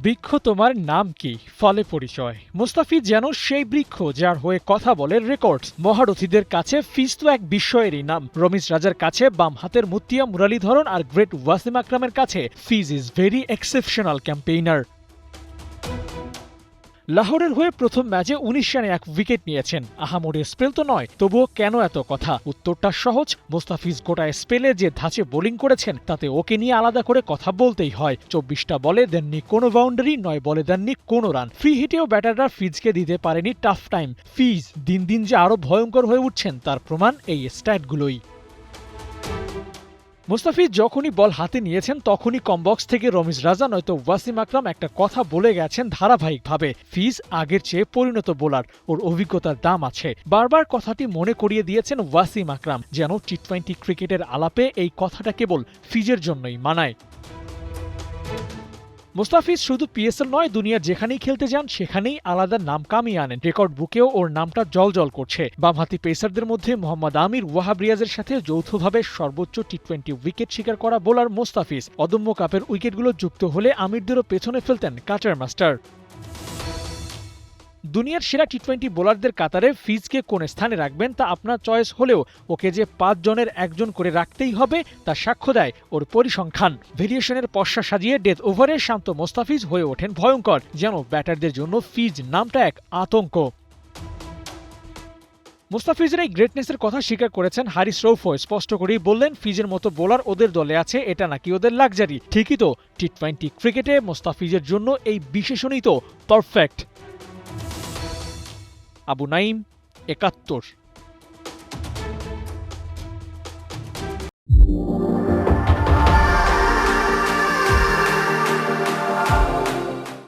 বৃক্ষ তোমার নাম কি, ফলে পরিচয়। মুস্তাফিজ যেন সেই বৃক্ষ যার হয়ে কথা বলে রেকর্ডস। মহারথীদের কাছে ফিজ তো এক বিস্ময়েরই নাম। রমিজ রাজার কাছে বাম হাতের মুতিয়া মুরালীধরন আর গ্রেট ওয়াসিম আকরামের কাছে ফিজ ইজ ভেরি এক্সেপশনাল ক্যাম্পেইনার। লাহোরের হয়ে প্রথম ম্যাচে ১৯ রানে ১ উইকেট নিয়েছেন। আহামরি স্পেল তো নয়, তবুও কেন এত কথা? উত্তরটা সহজ। মুস্তাফিজ গোটা স্পেলে যে ধাঁচে বোলিং করেছেন তাতে ওকে নিয়ে আলাদা করে কথা বলতেই হয়। ২৪টা বলে দেননি কোনো বাউন্ডারি, ৯ বলে দেননি কোনো রান। ফ্রি হিটেও ব্যাটাররা ফিজকে দিতে পারেনি টাফ টাইম। ফিজ দিন দিন যে আরো ভয়ঙ্কর হয়ে উঠছেন তার প্রমাণ এই স্ট্যাটগুলোই। মুস্তাফিজ যখনই বল হাতে নিয়েছেন তখনই কমবক্স থেকে রমিজ রাজা নয়তো ওয়াসিম আকরাম একটা কথা বলে গেছেন ধারাবাহিকভাবে। ফিজ আগের চেয়ে পরিণত বোলার, ওর অভিজ্ঞতার দাম আছে। বারবার কথাটি মনে করিয়ে দিয়েছেন ওয়াসিম আকরাম, যেন টি-20 ক্রিকেটের আলাপে এই কথাটা কেবল ফিজের জন্যই মানায়। মুস্তাফিজ শুধু পিএসএল নয়, দুনিয়ার যেখানেই খেলতে যান সেখানেই আলাদা নাম কামিয়ে আনেন। রেকর্ড বুকেও ওর নামটা জলজল করছে। বামহাতি পেসারদের মধ্যে মোহাম্মদ আমির, ওয়াহাব রিয়াজের সাথে যৌথভাবে সর্বোচ্চ টি-20 উইকেট শিকার করা বোলার মুস্তাফিজ। অদম্য কাপের উইকেটগুলো যুক্ত হলে আমিরদেরও পেছনে ফেলতেন কাটার মাস্টার। দুনিয়ার সেরা টি-20 বোলারদের কাতারে ফিজকে কোন স্থানে রাখবেন তা আপনার চয়েস হলেও ওকে যে ৫ জনের একজন করে রাখতেই হবে তা সাক্ষ্য দেয় ওর পরিসংখ্যান। ভেরিয়েশনের পসরা সাজিয়ে ডেথ ওভারে শান্ত মোস্তাফিজ হয়ে ওঠেন ভয়ঙ্কর, যেন ব্যাটারদের জন্য ফিজ নামটা এক আতঙ্ক। মুস্তাফিজের এই গ্রেটনেসের কথা স্বীকার করেছেন হারিস রৌফও। স্পষ্ট করেই বললেন, ফিজের মতো বোলার ওদের দলে আছে, এটা নাকি ওদের লাক্সারি। ঠিকই তো, টি-20 ক্রিকেটে মুস্তাফিজের জন্য এই বিশেষণই তো পারফেক্ট। আবু নাইম, ৭১।